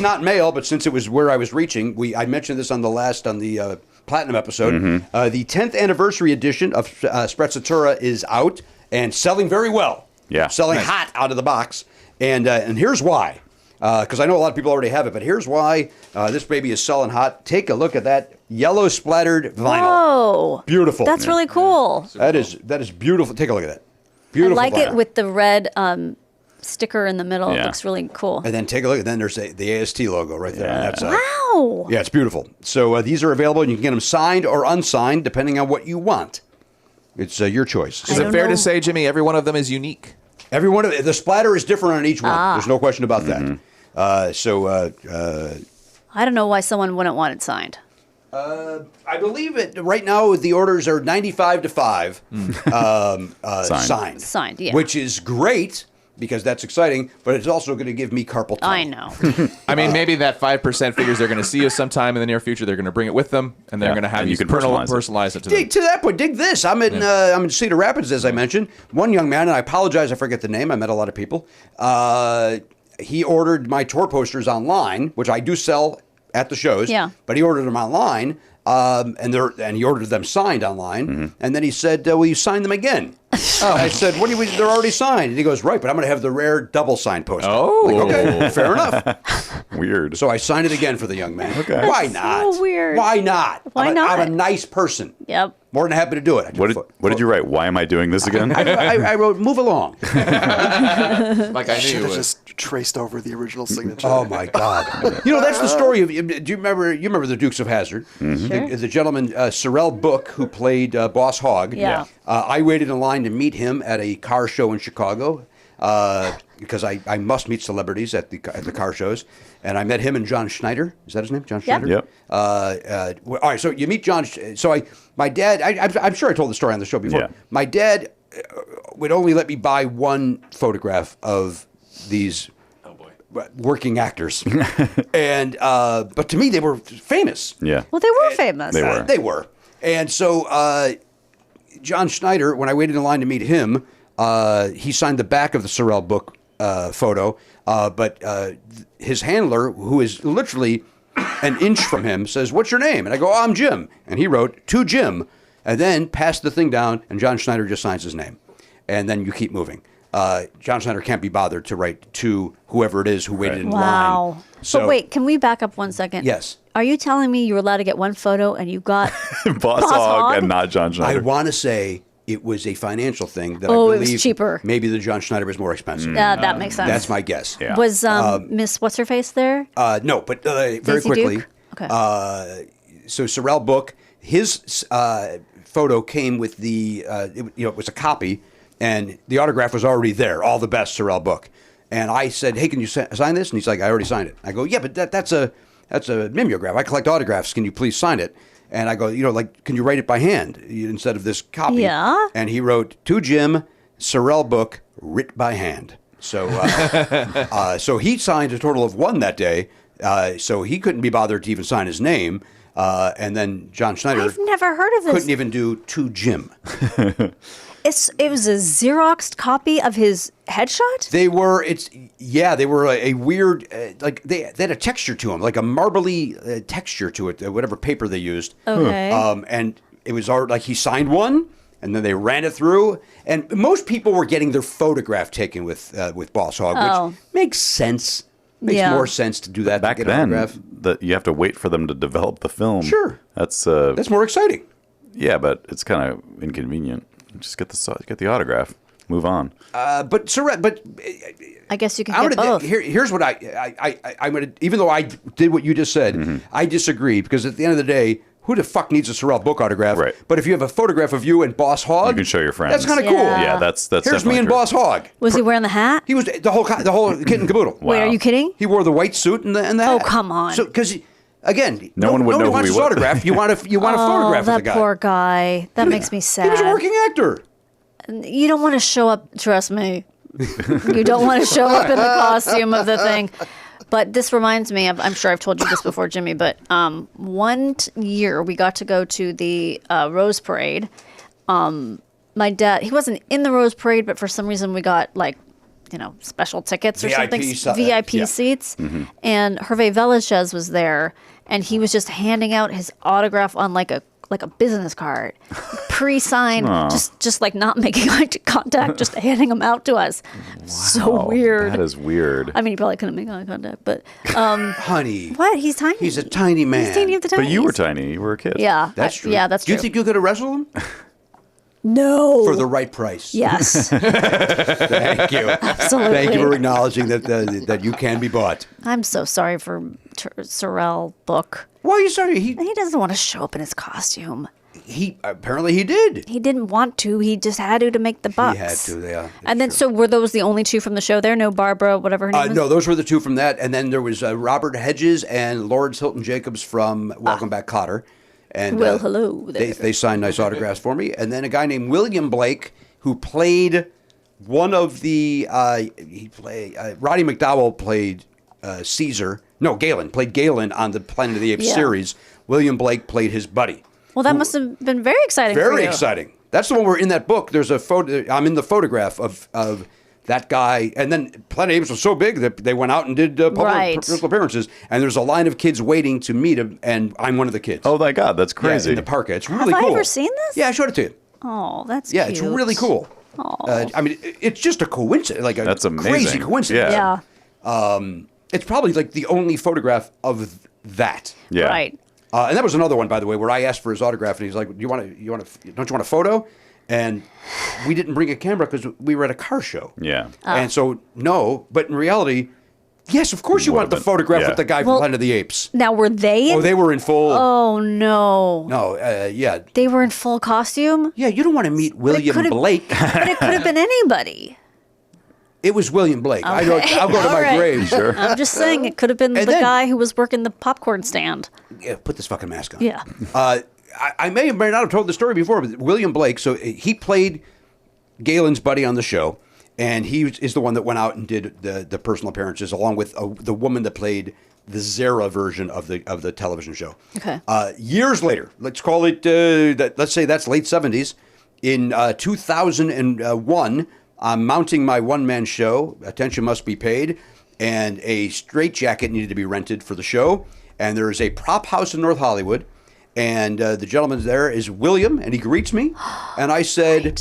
not mail, but since it was where I was reaching, I mentioned this on the Platinum episode. The 10th anniversary edition of Sprezzatura is out and selling very well. Yeah. Selling hot out of the box. And here's why. Because I know a lot of people already have it, but here's why this baby is selling hot. Take a look at that yellow splattered vinyl. Whoa. Beautiful. That's really cool. That is beautiful. Take a look at that. Beautiful. I like vinyl. it with the red sticker in the middle. It looks really cool. And then take a look. And then there's the AST logo right there on that side. Wow. Yeah, it's beautiful. So these are available, and you can get them signed or unsigned, depending on what you want. It's your choice. Is it fair to say, Jimmy, every one of them is unique? Every one of the splatter is different on each one. There's no question about that. I don't know why someone wouldn't want it signed. I believe it right now. The orders are 95 to 5 signed. Signed, yeah. Which is great because that's exciting, but it's also going to give me carpal tunnel. I know. I mean, maybe that 5% figures they're going to see you sometime in the near future. They're going to bring it with them, and they're going to have you personalize it to them. To that point, dig this. I'm in Cedar Rapids, as I mentioned. One young man, and I apologize, I forget the name. I met a lot of people. He ordered my tour posters online, which I do sell at the shows. Yeah. But he ordered them online, and he ordered them signed online. And then he said, "Will you sign them again?" I said, "What do you? They're already signed." And he goes, "Right, but I'm going to have the rare double signed poster." Oh, I'm like, okay, fair enough. Weird. So I signed it again for the young man. Okay. Why not? so weird. Why not? Why not? I'm a nice person. Yep. More than happy to do it. What did you write? Why am I doing this again? I wrote, "Move along." Like I knew Should you have would. just traced over the original signature. Oh my God! That's the story of. Do you remember? You remember the Dukes of Hazzard? Sure. The gentleman Sorrel Book, who played Boss Hogg. Yeah. I waited in line to meet him at a car show in Chicago because I must meet celebrities at the car shows, and I met him and John Schneider. Is that his name? John Schneider. Yep. All right. So you meet John. My dad. I'm sure I told the story on the show before. Yeah. My dad would only let me buy one photograph of these working actors, and but to me they were famous. Yeah. Well, they were famous. They were. They were, and so John Schneider, when I waited in line to meet him, he signed the back of the Sorrel Book photo, but his handler, who is literally an inch from him, says, "What's your name?" And I go, "Oh, I'm Jim," and he wrote "To Jim," and then passed the thing down, and John Schneider just signs his name, and then you keep moving. John Schneider can't be bothered to write to whoever it is who waited in line. Wow. So, but wait, can we back up 1 second? Yes. Are you telling me you were allowed to get one photo and you got Boss Hogg and not John I Schneider. want to say it was a financial thing that Oh, I it was believe cheaper. maybe the John Schneider was more expensive. that makes sense. That's my guess. Yeah. Was Miss What's Her Face there? No, but very Daisy quickly. Duke? Okay. So Sorrel Book, his photo came with the, it was a copy, and the autograph was already there. All the best, Sorrel Book. And I said, "Hey, can you sign this?" And he's like, "I already signed it." I go, "Yeah, but that's a mimeograph. I collect autographs. Can you please sign it?" And I go, can you write it by hand instead of this copy? Yeah. And he wrote, "To Jim, Sorrel Book, writ by hand." So, so he signed a total of 1 that day. So he couldn't be bothered to even sign his name. And then John Schneider I've never heard of this. couldn't even do "To Jim." It was a Xeroxed copy of his headshot? They were a weird, they had a texture to them, like a marbly texture to it, whatever paper they used. Okay. And it was like he signed one, and then they ran it through. And most people were getting their photograph taken with Boss Hogg, which makes sense. Makes more sense to do that Back than get an then, autograph. you have to wait for them to develop the film. Sure. That's more exciting. Yeah, but it's kind of inconvenient. Just get the autograph. Move on. But I guess you can get both. Here's what I'm going to, even though I did what you just said, I disagree, because at the end of the day, who the fuck needs a Sorrel Book autograph? Right. But if you have a photograph of you and Boss Hogg, You can show your friends. That's kind of cool. Yeah. Yeah, that's Here's definitely me and true. Boss Hogg. Was he wearing the hat? He was the whole kit and caboodle. Wow. Wait, are you kidding? He wore the white suit and the hat. Oh, come on. So because again, No one would nobody know who wants he his was. autograph. You want a photograph of the that guy. poor guy. That makes me sad. He was a working actor. You don't want to show up, trust me. You don't want to show up in the costume of the thing. But this reminds me of, I'm sure I've told you this before, Jimmy, but one year we got to go to the Rose Parade. My dad, he wasn't in the Rose Parade, but for some reason we got special tickets or VIP something, VIP yeah. seats. And Hervé Villachez was there, and he was just handing out his autograph on like a business card, pre-signed, just like not making eye contact, just handing them out to us. Wow, So weird. That is weird. I mean, he probably couldn't make eye contact, but Honey. what? He's tiny. He's a tiny man. He's teeny of the tiny. But you were tiny. You were a kid. Yeah, That's true. Yeah, that's Do true. you think you could have wrestled him? No. For the right price. Yes, Thank you. absolutely. Thank you for acknowledging that you can be bought. I'm so sorry for Sorrel Book. Why are you sorry? He doesn't want to show up in his costume. He apparently he did. He didn't want to. He just had to make the bucks. He had to, yeah. And then, so were those the only two from the show there? No Barbara, whatever her name was? No, those were the two from that. And then there was Robert Hedges and Lawrence Hilton Jacobs from Welcome Back, Kotter. And Well, hello there. They signed nice autographs for me. And then a guy named William Blake, who played one of the Roddy McDowell played Caesar. No, Galen played Galen on the Planet of the Apes series. William Blake played his buddy. Well, that must have been very exciting for you. Very exciting. That's the one where in that book there's a photo. I'm in the photograph of that guy, and then Planet of Apes was so big that they went out and did public personal appearances. And there's a line of kids waiting to meet him, and I'm one of the kids. Oh my God, that's crazy. Yeah, in the park. It's really Have cool. I ever seen this? Yeah, I showed it to you. Oh, that's Yeah, cute. it's really cool. I mean, it's just a coincidence, like That's amazing. crazy coincidence. Yeah. It's probably like the only photograph of that. Yeah. Right. And that was another one, by the way, where I asked for his autograph, and he's like, don't you want a photo? And we didn't bring a camera because we were at a car show. Yeah. And so, no, but in reality, yes, of course you want the photograph with the guy from Planet of the Apes. Now, were they? Oh, they were in full. Oh, no. No, yeah. They were in full costume? Yeah, you don't want to meet William could've- Blake. But it could have been anybody. It was William Blake. Okay. I'll go to All my right. grave. Sure. I'm just saying it could have been the then- guy who was working the popcorn stand. Yeah, put this fucking mask on. Yeah. I may or may not have told the story before, but William Blake, so he played Galen's buddy on the show, and he is the one that went out and did the personal appearances, along with the woman that played the Zara version of the television show. Okay. Years later, let's call it, let's say that's late 70s, in 2001, I'm mounting my one-man show, Attention Must Be Paid, and a straitjacket needed to be rented for the show, and there is a prop house in North Hollywood, and the gentleman there is William, and he greets me, and I said,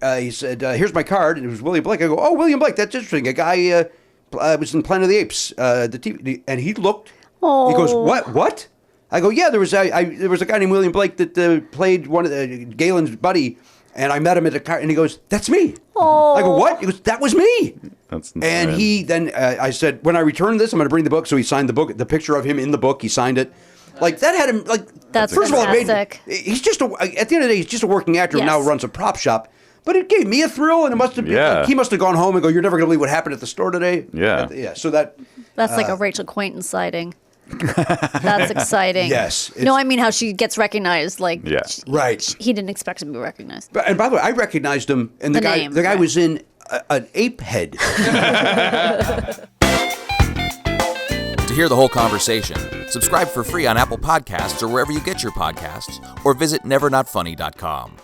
he said, here's my card, and it was William Blake. I go, oh, William Blake, that's interesting. A guy was in Planet of the Apes, the TV, and he looked, he goes, what? I go, yeah, there was a guy named William Blake that played one of Galen's buddy, and I met him at a car, and he goes, that's me. I go, what? He goes, that was me. That's and he then, I said, when I return this, I'm going to bring the book. So he signed the book, the picture of him in the book. He signed it. Like, that had him, like, That's first of all, fantastic. he's just, at the end of the day, he's just a working actor who Yes. now runs a prop shop. But it gave me a thrill, and it must have been, like, he must have gone home and go, you're never going to believe what happened at the store today. Yeah. So that. That's like a Rachel Quainton sighting. That's exciting. Yes, No, I mean how she gets recognized. Like, Right. he didn't expect to be recognized. And by the way, I recognized him, and the guy name, was in an ape head. To hear the whole conversation, subscribe for free on Apple Podcasts or wherever you get your podcasts, or visit nevernotfunny.com.